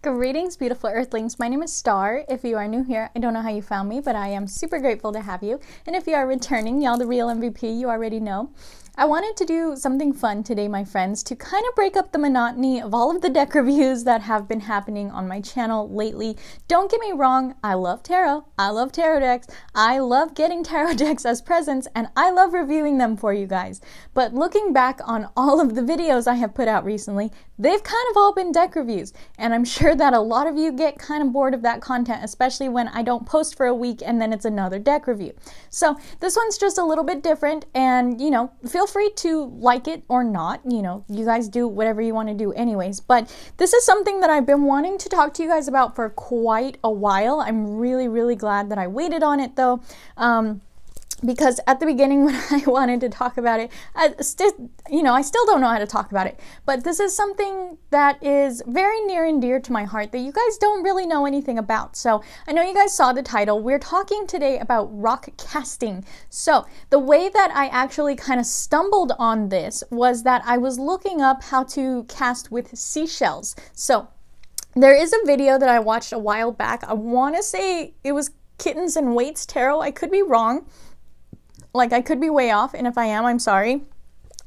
Greetings, beautiful earthlings. My name is Star. If you are new here, I don't know how you found me, but I am super grateful to have you. And if you are returning, y'all the real MVP, you already know. I wanted to do something fun today, my friends, to kind of break up the monotony of all of the deck reviews that have been happening on my channel lately. Don't get me wrong, I love tarot. I love tarot decks. I love getting tarot decks as presents, and I love reviewing them for you guys. But looking back on all of the videos I have put out recently, they've kind of all been deck reviews, and I'm sure that a lot of you get kind of bored of that content, especially when I don't post for a week and then it's another deck review. So this one's just a little bit different, and you know, feel free to like it or not. You know, you guys do whatever you want to do anyways, but this is something that I've been wanting to talk to you guys about for quite a while. I'm really glad that I waited on it though. Because at the beginning when I wanted to talk about it, I still don't know how to talk about it. But this is something that is very near and dear to my heart that you guys don't really know anything about. So I know you guys saw the title. We're talking today about rock casting. So the way that I actually kind of stumbled on this was that I was looking up how to cast with seashells. So there is a video that I watched a while back. I want to say it was Kittens and Weights Tarot. I could be wrong. Like, I could be way off, and if I am, I'm sorry.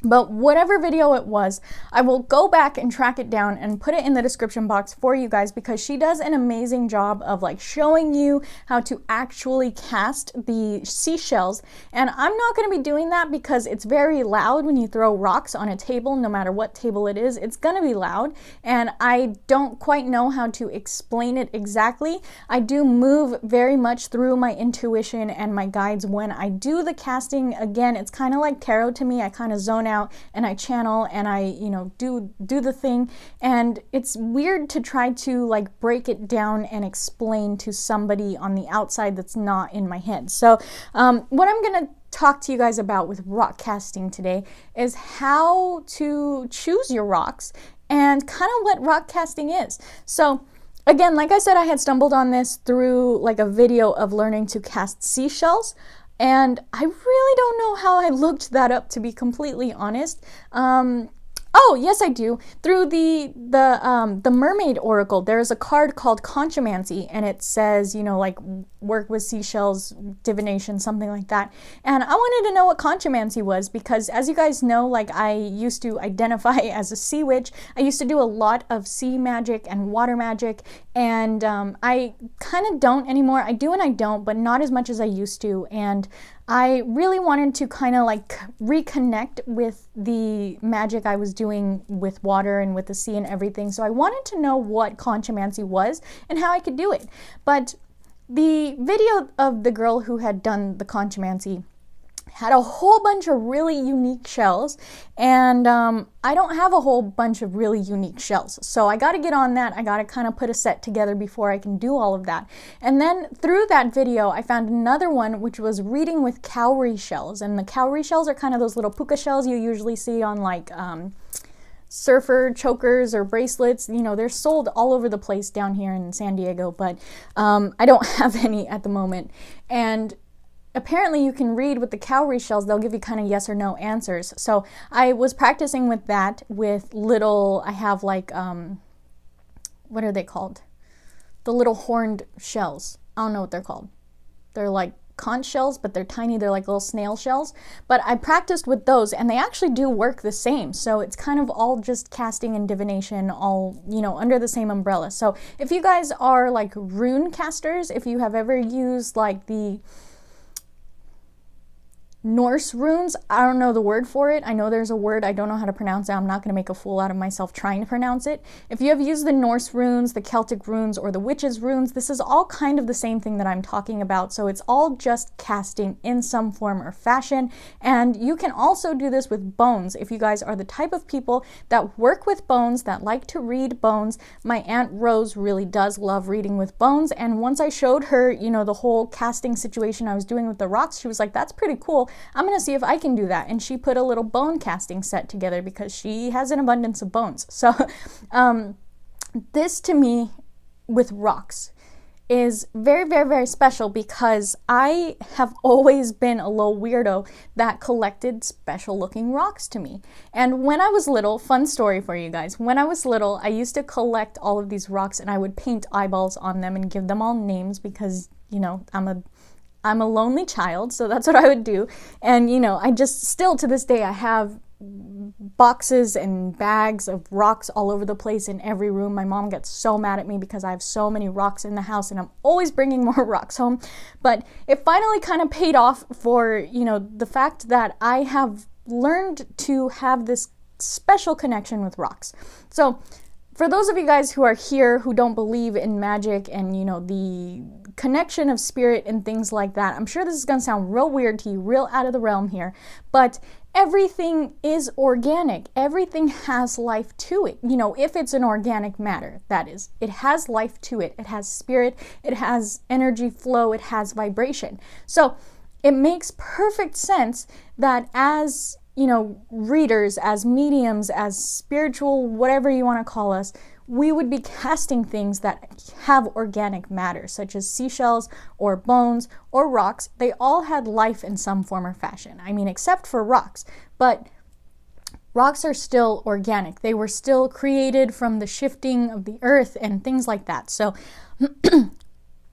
But whatever video it was, I will go back and track it down and put it in the description box for you guys, because she does an amazing job of like showing you how to actually cast the seashells. And I'm not going to be doing that because it's very loud when you throw rocks on a table. No matter what table it is, it's going to be loud, and I don't quite know how to explain it exactly. I do move very much through my intuition and my guides when I do the casting. Again, it's kind of like tarot to me. I kind of zone out and I channel and I, you know, do the thing, and it's weird to try to like break it down and explain to somebody on the outside that's not in my head. So what I'm gonna talk to you guys about with rock casting today is how to choose your rocks and kind of what rock casting is. So again, like I said, I had stumbled on this through like a video of learning to cast seashells. And I really don't know how I looked that up, to be completely honest. Oh, yes, I do. Through the Mermaid Oracle, there's a card called Conchomancy, and it says, you know, like work with seashells, divination, something like that. And I wanted to know what Conchomancy was because, as you guys know, like I used to identify as a sea witch. I used to do a lot of sea magic and water magic, and I kind of don't anymore. I do and I don't, but not as much as I used to. And I really wanted to kind of like reconnect with the magic I was doing with water and with the sea and everything. So I wanted to know what Conchomancy was and how I could do it. But the video of the girl who had done the Conchomancy had a whole bunch of really unique shells, and I don't have a whole bunch of really unique shells, so I got to get on that. I got to kind of put a set together before I can do all of that. And then through that video I found another one which was reading with Cowrie shells, and the Cowrie shells are kind of those little puka shells you usually see on like surfer chokers or bracelets. You know, they're sold all over the place down here in San Diego, but I don't have any at the moment. And apparently you can read with the Cowrie shells. They'll give you kind of yes or no answers. So I was practicing with that with little, I have like, what are they called? The little horned shells. I don't know what they're called. They're like conch shells, but they're tiny. They're like little snail shells. But I practiced with those, and they actually do work the same. So it's kind of all just casting and divination, all, you know, under the same umbrella. So if you guys are like rune casters, if you have ever used like the Norse runes, I don't know the word for it. I know there's a word, I don't know how to pronounce it. I'm not going to make a fool out of myself trying to pronounce it. If you have used the Norse runes, the Celtic runes, or the witches runes, this is all kind of the same thing that I'm talking about. So it's all just casting in some form or fashion. And you can also do this with bones. If you guys are the type of people that work with bones, that like to read bones, my Aunt Rose really does love reading with bones. And once I showed her, you know, the whole casting situation I was doing with the rocks, she was like, that's pretty cool. I'm going to see if I can do that. And she put a little bone casting set together because she has an abundance of bones. So this to me with rocks is very, very, very special because I have always been a little weirdo that collected special looking rocks to me. And when I was little, fun story for you guys, when I was little, I used to collect all of these rocks and I would paint eyeballs on them and give them all names because, you know, I'm a lonely child, so that's what I would do. And, you know, I just still to this day, I have boxes and bags of rocks all over the place in every room. My mom gets so mad at me because I have so many rocks in the house and I'm always bringing more rocks home. But it finally kind of paid off for, you know, the fact that I have learned to have this special connection with rocks. So for those of you guys who are here who don't believe in magic and, you know, the connection of spirit and things like that, I'm sure this is going to sound real weird to you, real out of the realm here, but everything is organic. Everything has life to it. You know, if it's an organic matter, that is. It has life to it. It has spirit. It has energy flow. It has vibration. So it makes perfect sense that as, you know, readers, as mediums, as spiritual, whatever you want to call us, we would be casting things that have organic matter, such as seashells or bones or rocks. They all had life in some form or fashion. I mean, except for rocks, but rocks are still organic. They were still created from the shifting of the earth and things like that. So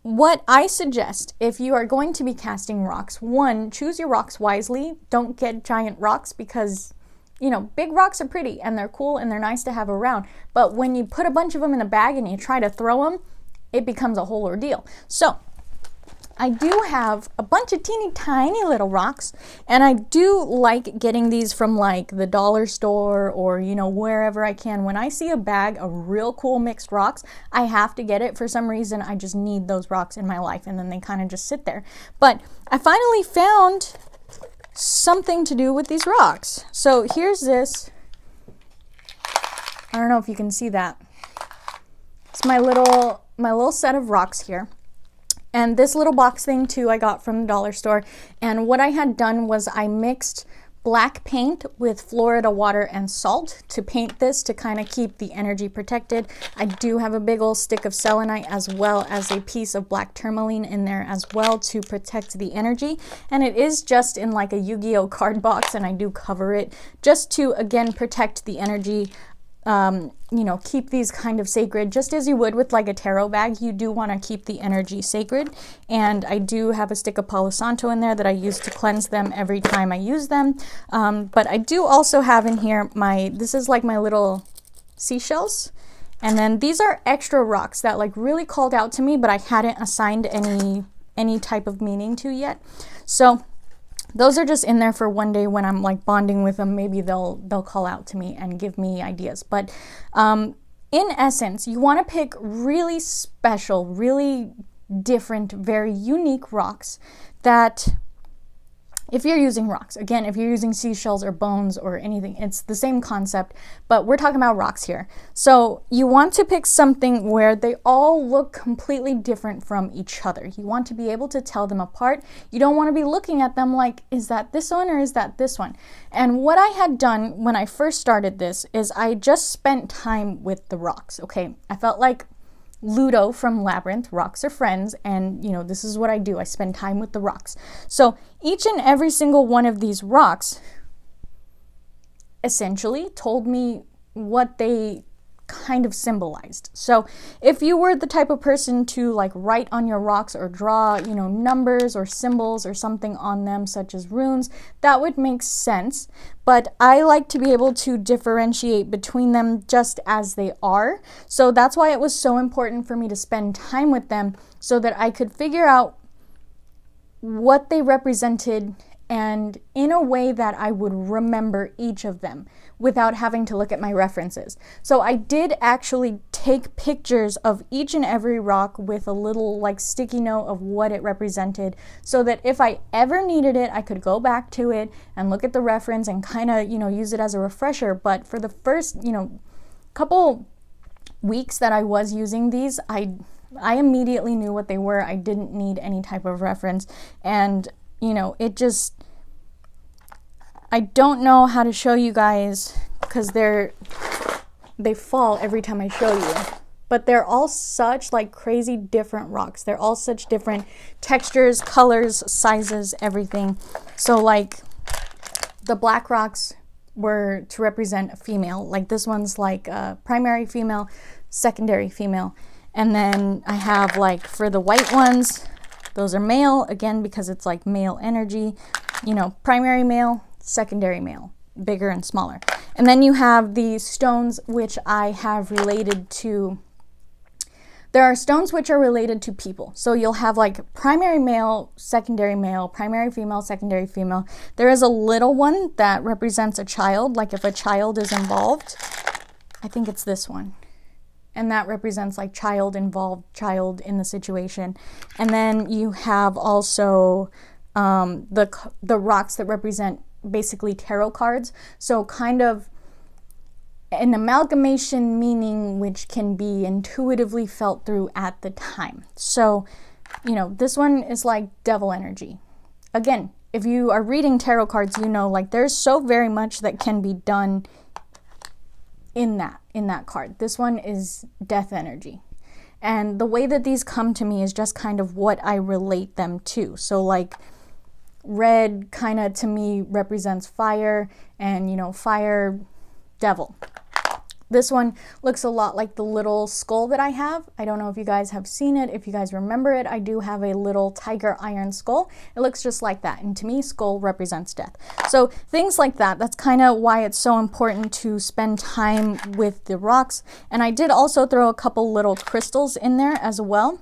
what I suggest, if you are going to be casting rocks, one, choose your rocks wisely. Don't get giant rocks because, you know, big rocks are pretty and they're cool and they're nice to have around. But when you put a bunch of them in a bag and you try to throw them, it becomes a whole ordeal. So I do have a bunch of teeny tiny little rocks, and I do like getting these from like the dollar store or, you know, wherever I can. When I see a bag of real cool mixed rocks, I have to get it. For some reason, I just need those rocks in my life, and then they kind of just sit there. But I finally found something to do with these rocks. So here's this. I don't know if you can see that. It's my little set of rocks here. And this little box thing too I got from the dollar store. And what I had done was I mixed black paint with Florida water and salt to paint this to kind of keep the energy protected. I do have a big old stick of selenite as well as a piece of black tourmaline in there as well to protect the energy. And it is just in like a Yu-Gi-Oh card box, and I do cover it just to again protect the energy. You know, keep these kind of sacred, just as you would with like a tarot bag. You do want to keep the energy sacred. And I do have a stick of Palo Santo in there that I use to cleanse them every time I use them. But I do also have in here this is like my little seashells. And then these are extra rocks that like really called out to me, but I hadn't assigned any type of meaning to yet. So those are just in there for one day when I'm like bonding with them. Maybe they'll call out to me and give me ideas. But in essence, you want to pick really special, really different, very unique rocks that, if you're using rocks, again, if you're using seashells or bones or anything, it's the same concept, but we're talking about rocks here. So you want to pick something where they all look completely different from each other. You want to be able to tell them apart. You don't want to be looking at them like, is that this one or is that this one? And what I had done when I first started this is I just spent time with the rocks, okay? I felt like Ludo from Labyrinth, rocks are friends, and you know, this is what I do. I spend time with the rocks. So each and every single one of these rocks essentially told me what they kind of symbolized. So if you were the type of person to like write on your rocks or draw, you know, numbers or symbols or something on them, such as runes, that would make sense. But I like to be able to differentiate between them just as they are. So that's why it was so important for me to spend time with them so that I could figure out what they represented and in a way that I would remember each of them without having to look at my references. So I did actually take pictures of each and every rock with a little like sticky note of what it represented so that if I ever needed it, I could go back to it and look at the reference and kind of, you know, use it as a refresher. But for the first, you know, couple weeks that I was using these, I immediately knew what they were. I didn't need any type of reference. And you know, it just, I don't know how to show you guys because they fall every time I show you. but they're all such like crazy different rocks. They're all such different textures, colors, sizes, everything. So like the black rocks were to represent a female. Like this one's like a primary female, secondary female. And then I have like for the white ones, those are male, again, because it's like male energy, you know, primary male, secondary male, bigger and smaller. And then you have the stones, which I have related to, there are stones which are related to people. So you'll have like primary male, primary female, secondary female. There is a little one that represents a child, like if a child is involved. I think it's this one. And that represents like child involved, child in the situation. And then you have also the rocks that represent basically tarot cards. So kind of an amalgamation meaning which can be intuitively felt through at the time. So, you know, this one is like devil energy. Again, if you are reading tarot cards, you know, like there's so very much that can be done in that card. This one is death energy. And the way that these come to me is just kind of what I relate them to. So like red kind of to me represents fire, and you know, fire, devil. This one looks a lot like the little skull that I have. I don't know if you guys have seen it. If you guys remember it, I do have a little tiger iron skull. It looks just like that. And to me, skull represents death. So things like that, that's kind of why it's so important to spend time with the rocks. And I did also throw a couple little crystals in there as well.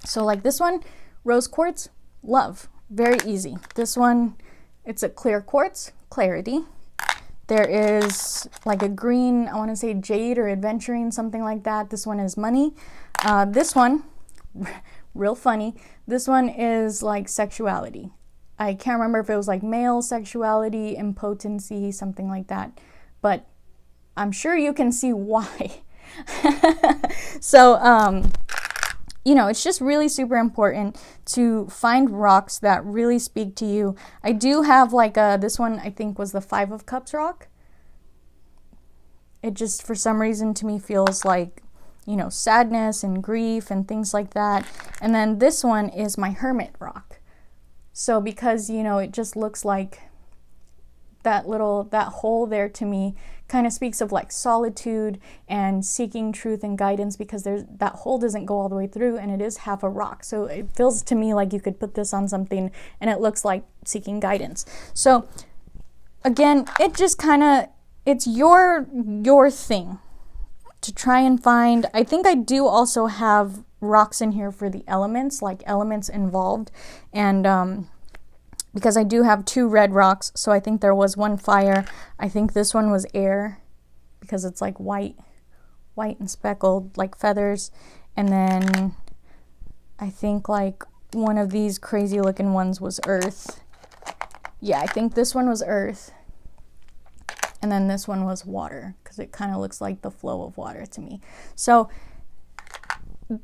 So like this one, rose quartz, love, very easy. This one, it's a clear quartz, clarity. There is like a green, I want to say jade or adventuring, something like that. This one is money. This one, real funny, this one is like sexuality. I can't remember if it was like male sexuality, impotency, something like that. But I'm sure you can see why. So, you know, it's just really super important to find rocks that really speak to you. I do have like this one I think was the 5 of Cups rock. It just for some reason to me feels like, you know, sadness and grief and things like that. And then this one is my Hermit rock. So because, you know, it just looks like that hole there to me kind of speaks of like solitude and seeking truth and guidance, because that hole doesn't go all the way through and it is half a rock. So it feels to me like you could put this on something and it looks like seeking guidance. So again, it just kind of, it's your thing to try and find. I think I do also have rocks in here for the elements, like elements involved. And because I do have 2 red rocks, so I think there was one fire. I think this one was air, because it's like white and speckled, like feathers. And then I think like one of these crazy looking ones was earth. Yeah, I think this one was earth. And then this one was water, because it kind of looks like the flow of water to me. So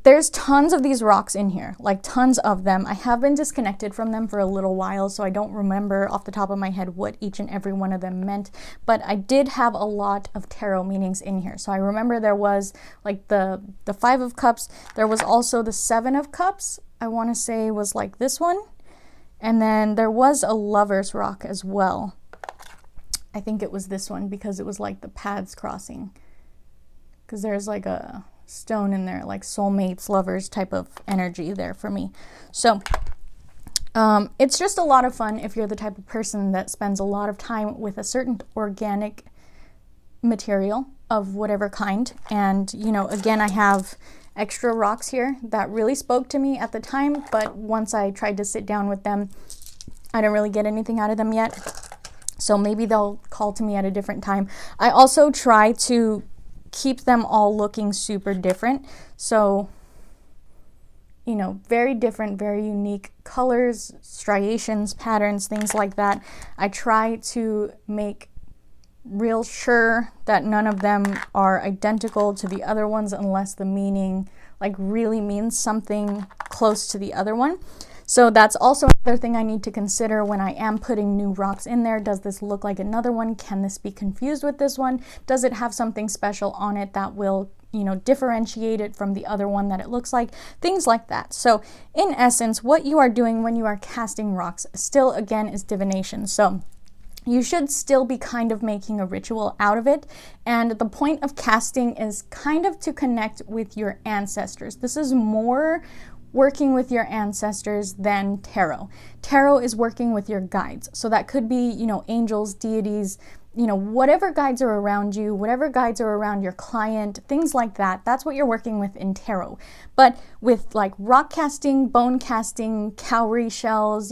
there's tons of these rocks in here, like tons of them. I have been disconnected from them for a little while, so I don't remember off the top of my head what each and every one of them meant, but I did have a lot of tarot meanings in here. So I remember there was like the 5 of Cups. There was also the 7 of Cups, I want to say was like this one. And then there was a Lover's rock as well. I think it was this one, because it was like the paths crossing, because there's like a stone in there, like soulmates, lovers type of energy there for me. So it's just a lot of fun if you're the type of person that spends a lot of time with a certain organic material of whatever kind. And, you know, again, I have extra rocks here that really spoke to me at the time, but once I tried to sit down with them, I didn't really get anything out of them yet. So maybe they'll call to me at a different time. I also try to keep them all looking super different. So, you know, very different, very unique colors, striations, patterns, things like that. I try to make real sure that none of them are identical to the other ones unless the meaning like really means something close to the other one. So that's also another thing I need to consider when I am putting new rocks in there. Does this look like another one? Can this be confused with this one? Does it have something special on it that will differentiate it from the other one that it looks like, things like that. So in essence, what you are doing when you are casting rocks still, again, is divination. So you should still be kind of making a ritual out of it. And the point of casting is kind of to connect with your ancestors. This is more working with your ancestors than tarot. Tarot is working with your guides. So that could be, angels, deities, whatever guides are around you, whatever guides are around your client, things like that. That's what you're working with in tarot. But with like rock casting, bone casting, cowrie shells,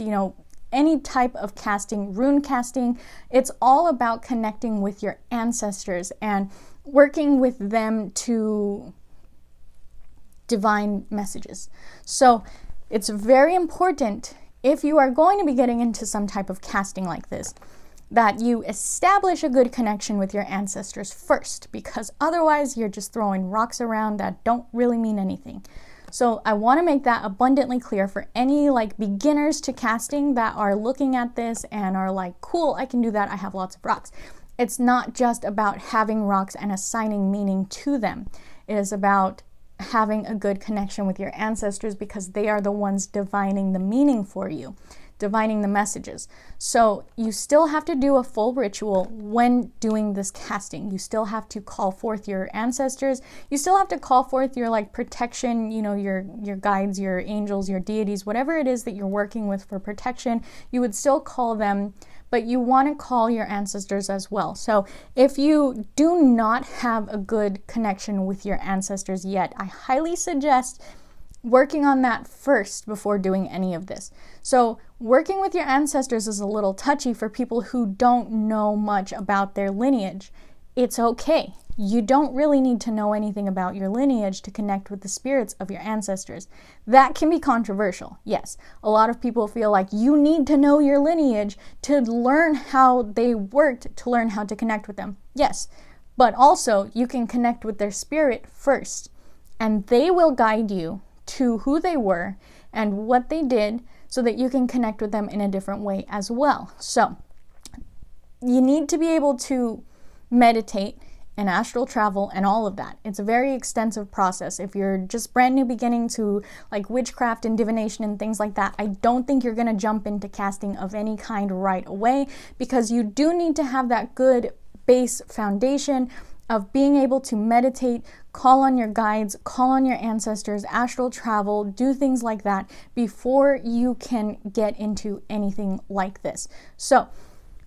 any type of casting, rune casting, it's all about connecting with your ancestors and working with them to divine messages. So it's very important, if you are going to be getting into some type of casting like this, that you establish a good connection with your ancestors first, because otherwise you're just throwing rocks around that don't really mean anything. So I want to make that abundantly clear for any like beginners to casting that are looking at this and are like, cool, I can do that, I have lots of rocks. It's not just about having rocks and assigning meaning to them. It is about having a good connection with your ancestors, because they are the ones divining the meaning for you, divining the messages. So you still have to do a full ritual when doing this casting. You still have to call forth your ancestors. You still have to call forth your like protection, your guides, your angels, your deities, whatever it is that you're working with for protection. You would still call them, but you want to call your ancestors as well. So if you do not have a good connection with your ancestors yet, I highly suggest working on that first before doing any of this. So working with your ancestors is a little touchy for people who don't know much about their lineage. It's okay. You don't really need to know anything about your lineage to connect with the spirits of your ancestors. That can be controversial, yes. A lot of people feel like you need to know your lineage to learn how they worked, to learn how to connect with them. Yes, but also you can connect with their spirit first, and they will guide you to who they were and what they did so that you can connect with them in a different way as well. So you need to be able to meditate and astral travel and all of that. It's a very extensive process. If you're just brand new beginning to like witchcraft and divination and things like that, I don't think you're going to jump into casting of any kind right away, because you do need to have that good base foundation of being able to meditate, call on your guides, call on your ancestors, astral travel, do things like that before you can get into anything like this. So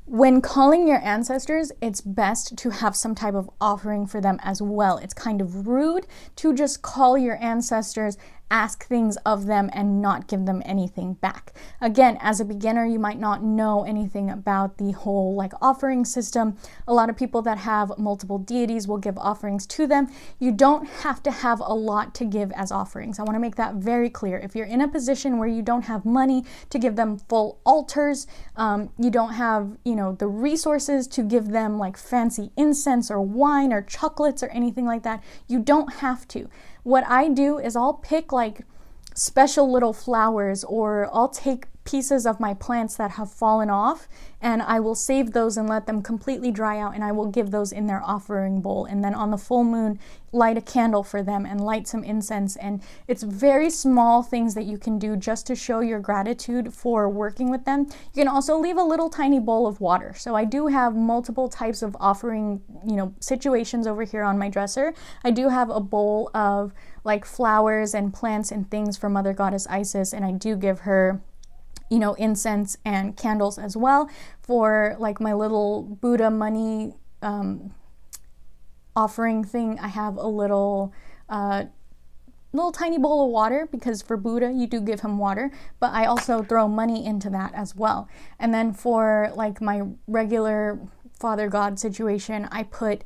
when calling your ancestors, it's best to have some type of offering for them as well. It's kind of rude to just call your ancestors, ask things of them, and not give them anything back. Again, as a beginner, you might not know anything about the whole like offering system. A lot of people that have multiple deities will give offerings to them. You don't have to have a lot to give as offerings. I want to make that very clear. If you're in a position where you don't have money to give them full altars, you don't have, the resources to give them like fancy incense or wine or chocolates or anything like that, you don't have to. What I do is I'll pick like special little flowers, or I'll take pieces of my plants that have fallen off and I will save those and let them completely dry out, and I will give those in their offering bowl, and then on the full moon light a candle for them and light some incense. And it's very small things that you can do just to show your gratitude for working with them. You can also leave a little tiny bowl of water. So I do have multiple types of offering situations over here on my dresser. I do have a bowl of like flowers and plants and things for Mother Goddess Isis, and I do give her incense and candles as well. For like my little Buddha money offering thing, I have a little tiny bowl of water, because for Buddha you do give him water, but I also throw money into that as well. And then for like my regular Father God situation, I put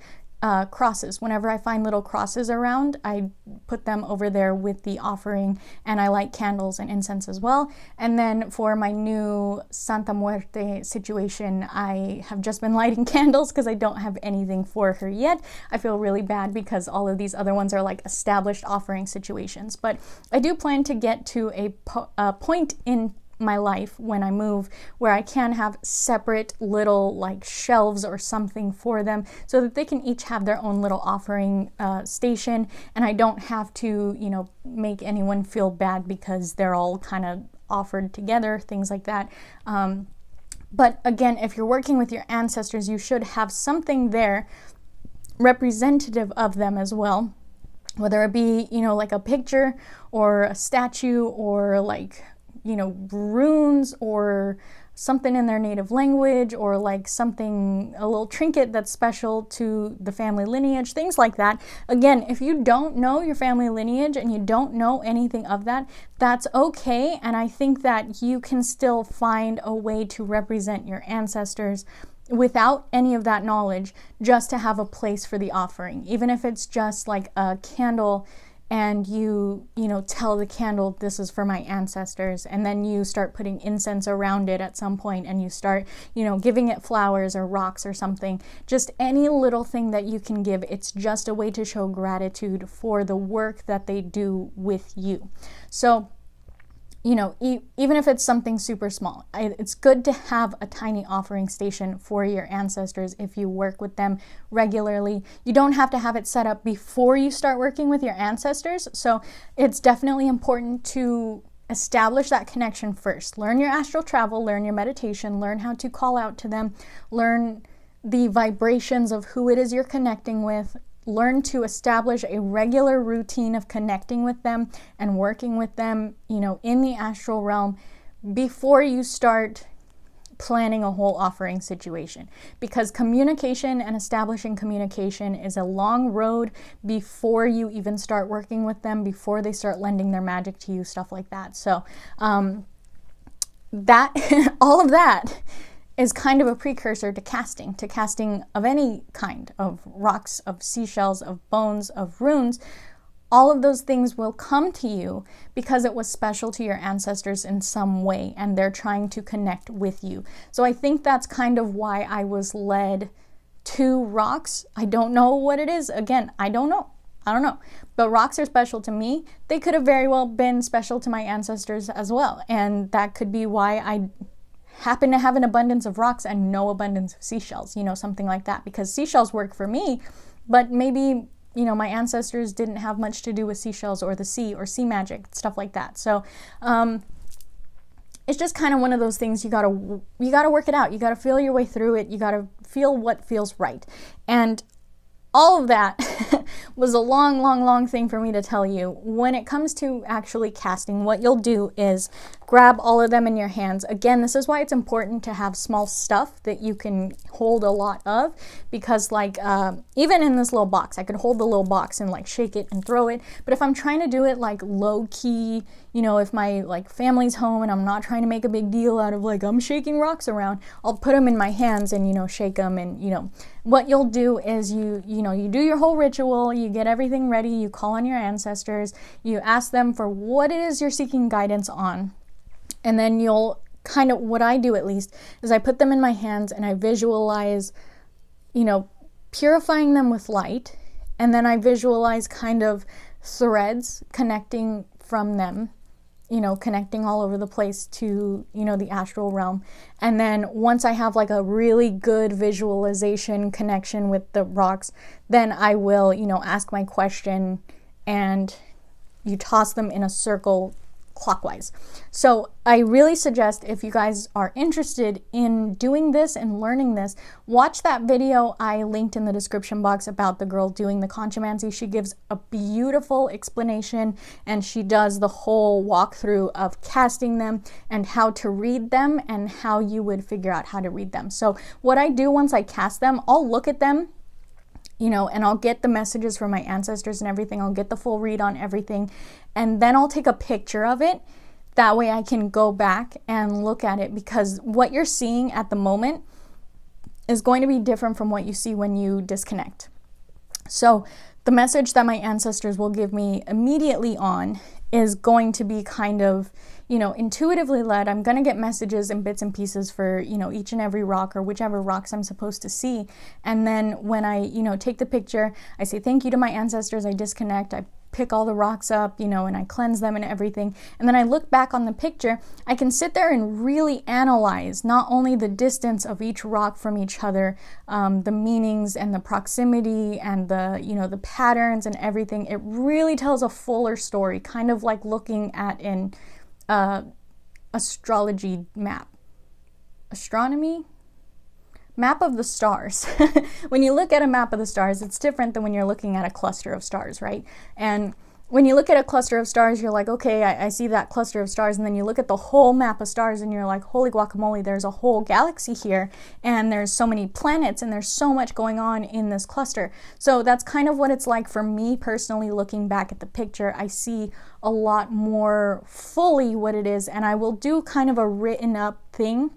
crosses. Whenever I find little crosses around, I put them over there with the offering, and I light candles and incense as well. And then for my new Santa Muerte situation, I have just been lighting candles because I don't have anything for her yet. I feel really bad because all of these other ones are like established offering situations, but I do plan to get to a point in my life when I move, where I can have separate little like shelves or something for them so that they can each have their own little offering station, and I don't have to, you know, make anyone feel bad because they're all kind of offered together, things like that. But again, if you're working with your ancestors, you should have something there representative of them as well, whether it be, you know, like a picture or a statue or like, you know, runes or something in their native language, or like something, a little trinket that's special to the family lineage, things like that. Again, if you don't know your family lineage and you don't know anything of that, that's okay. And I think that you can still find a way to represent your ancestors without any of that knowledge, just to have a place for the offering. Even if it's just like a candle, and you know, tell the candle, this is for my ancestors, and then you start putting incense around it at some point, and you start, you know, giving it flowers or rocks or something. Just any little thing that you can give. It's just a way to show gratitude for the work that they do with you. So, you know, even if it's something super small, it's good to have a tiny offering station for your ancestors if you work with them regularly. You don't have to have it set up before you start working with your ancestors. So it's definitely important to establish that connection first. Learn your astral travel, learn your meditation, learn how to call out to them, learn the vibrations of who it is you're connecting with. Learn to establish a regular routine of connecting with them and working with them, you know, in the astral realm before you start planning a whole offering situation. Because communication and establishing communication is a long road before you even start working with them, before they start lending their magic to you, stuff like that. So that all of that is kind of a precursor to casting of any kind, of rocks, of seashells, of bones, of runes. All of those things will come to you because it was special to your ancestors in some way, and they're trying to connect with you. So I think that's kind of why I was led to rocks. I don't know what it is. Again, I don't know. But rocks are special to me. They could have very well been special to my ancestors as well. And that could be why I happen to have an abundance of rocks and no abundance of seashells, you know, something like that. Because seashells work for me, but maybe, you know, my ancestors didn't have much to do with seashells or the sea or sea magic, stuff like that. So it's just kind of one of those things. You gotta work it out. You gotta feel your way through it. You gotta feel what feels right. And all of that was a long thing for me to tell you. When it comes to actually casting, what you'll do is grab all of them in your hands. Again, this is why it's important to have small stuff that you can hold a lot of, because like even in this little box, I could hold the little box and like shake it and throw it. But if I'm trying to do it like low key, you know, if my like family's home and I'm not trying to make a big deal out of like I'm shaking rocks around, I'll put them in my hands and, you know, shake them. And, you know, what you'll do is you do your whole ritual, you get everything ready, you call on your ancestors, you ask them for what it is you're seeking guidance on. And then you'll kind of, what I do at least, is I put them in my hands and I visualize, you know, purifying them with light. And then I visualize kind of threads connecting from them, you know, connecting all over the place to, you know, the astral realm. And then once I have like a really good visualization connection with the rocks, then I will, you know, ask my question and you toss them in a circle clockwise. So I really suggest, if you guys are interested in doing this and learning this, watch that video I linked in the description box about the girl doing the Conchomancy. She gives a beautiful explanation and she does the whole walkthrough of casting them and how to read them and how you would figure out how to read them. So what I do once I cast them, I'll look at them, you know, and I'll get the messages from my ancestors and everything. I'll get the full read on everything. And then I'll take a picture of it. That way I can go back and look at it, because what you're seeing at the moment is going to be different from what you see when you disconnect. So the message that my ancestors will give me immediately on is going to be kind of, you know, intuitively led. I'm going to get messages in bits and pieces for, you know, each and every rock or whichever rocks I'm supposed to see. And then when I, you know, take the picture, I say thank you to my ancestors, I disconnect, I pick all the rocks up, you know, and I cleanse them and everything, and then I look back on the picture, I can sit there and really analyze not only the distance of each rock from each other, the meanings and the proximity and the, you know, the patterns and everything. It really tells a fuller story, kind of like looking at an astrology map. Astronomy? Map of the stars. When you look at a map of the stars, it's different than when you're looking at a cluster of stars, right? And when you look at a cluster of stars, you're like, okay, I see that cluster of stars, and then you look at the whole map of stars and you're like, holy guacamole, there's a whole galaxy here, and there's so many planets, and there's so much going on in this cluster. So that's kind of what it's like for me personally. Looking back at the picture, I see a lot more fully what it is, and I will do kind of a written up thing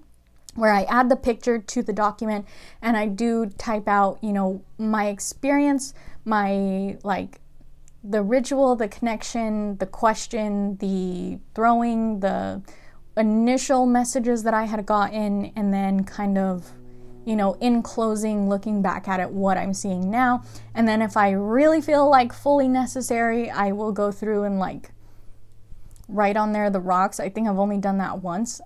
where I add the picture to the document, and I do type out, you know, my experience, my, like, the ritual, the connection, the question, the throwing, the initial messages that I had gotten, and then kind of, you know, in closing, looking back at it, what I'm seeing now. And then if I really feel like fully necessary, I will go through and like write on there the rocks. I think I've only done that once.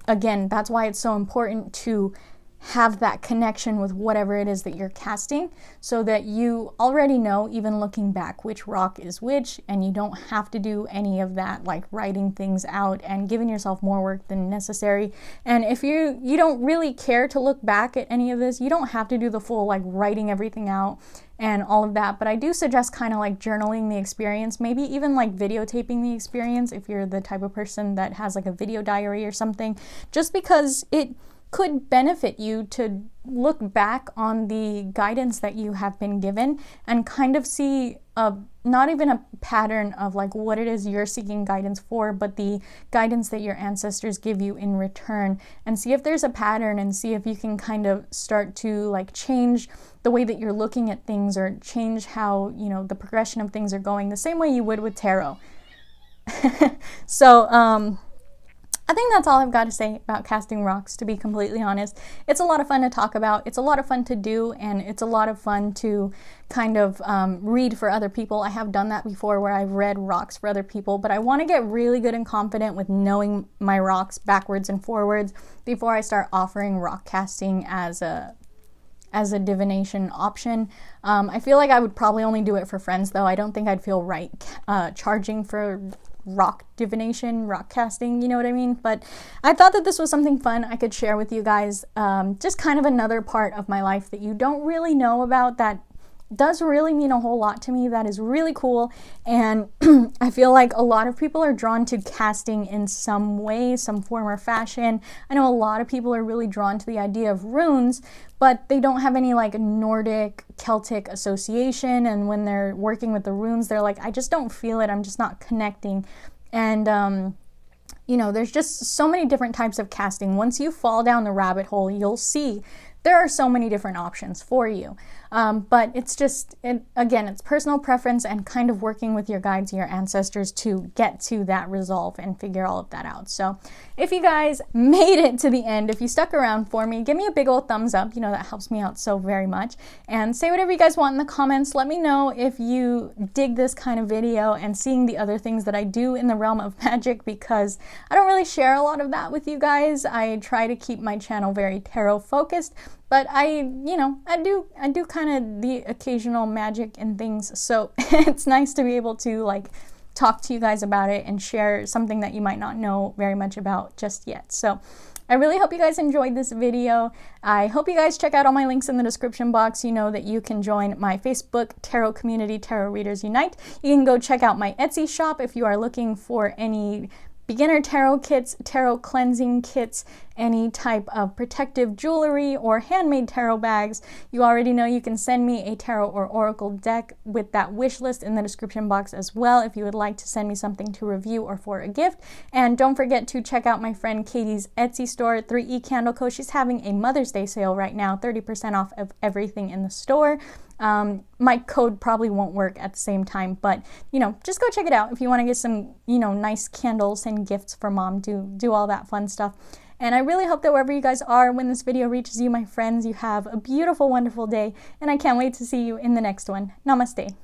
Again, that's why it's so important to have that connection with whatever it is that you're casting, so that you already know, even looking back, which rock is which, and you don't have to do any of that like writing things out and giving yourself more work than necessary. And if you don't really care to look back at any of this, you don't have to do the full like writing everything out and all of that, but I do suggest kind of like journaling the experience, maybe even like videotaping the experience if you're the type of person that has like a video diary or something, just because it could benefit you to look back on the guidance that you have been given and kind of see not even a pattern of like what it is you're seeking guidance for, but the guidance that your ancestors give you in return, and see if there's a pattern, and see if you can kind of start to like change the way that you're looking at things, or change how, you know, the progression of things are going, the same way you would with tarot. So I think that's all I've got to say about casting rocks, to be completely honest. It's a lot of fun to talk about, it's a lot of fun to do, and it's a lot of fun to kind of read for other people. I have done that before where I've read rocks for other people, but I want to get really good and confident with knowing my rocks backwards and forwards before I start offering rock casting as a divination option. I feel like I would probably only do it for friends though. I don't think I'd feel right charging for rock divination, rock casting, you know what I mean? But I thought that this was something fun I could share with you guys. Just kind of another part of my life that you don't really know about, that does really mean a whole lot to me, that is really cool. And I feel like a lot of people are drawn to casting in some way, some form or fashion. I know a lot of people are really drawn to the idea of runes, but they don't have any like Nordic, Celtic association. And when they're working with the runes, they're like, I just don't feel it, I'm just not connecting. And you know, there's just so many different types of casting. Once you fall down the rabbit hole, you'll see there are so many different options for you. But it's just, again, it's personal preference and kind of working with your guides, your ancestors, to get to that resolve and figure all of that out. So if you guys made it to the end, if you stuck around for me, give me a big old thumbs up. You know, that helps me out so very much. And say whatever you guys want in the comments. Let me know if you dig this kind of video and seeing the other things that I do in the realm of magic, because I don't really share a lot of that with you guys. I try to keep my channel very tarot focused. But I do kind of the occasional magic and things, so it's nice to be able to like talk to you guys about it and share something that you might not know very much about just yet. So I really hope you guys enjoyed this video. I hope you guys check out all my links in the description box. You know that you can join my Facebook tarot community, Tarot Readers Unite. You can go check out my Etsy shop if you are looking for any beginner tarot kits, tarot cleansing kits, any type of protective jewelry, or handmade tarot bags. You already know you can send me a tarot or oracle deck with that wish list in the description box as well if you would like to send me something to review or for a gift. And don't forget to check out my friend Katie's Etsy store, 3E Candle Co. She's having a Mother's Day sale right now, 30% off of everything in the store. My code probably won't work at the same time, but you know, just go check it out if you want to get some, you know, nice candles and gifts for mom, do all that fun stuff. And I really hope that wherever you guys are when this video reaches you, my friends, you have a beautiful, wonderful day, and I can't wait to see you in the next one. Namaste.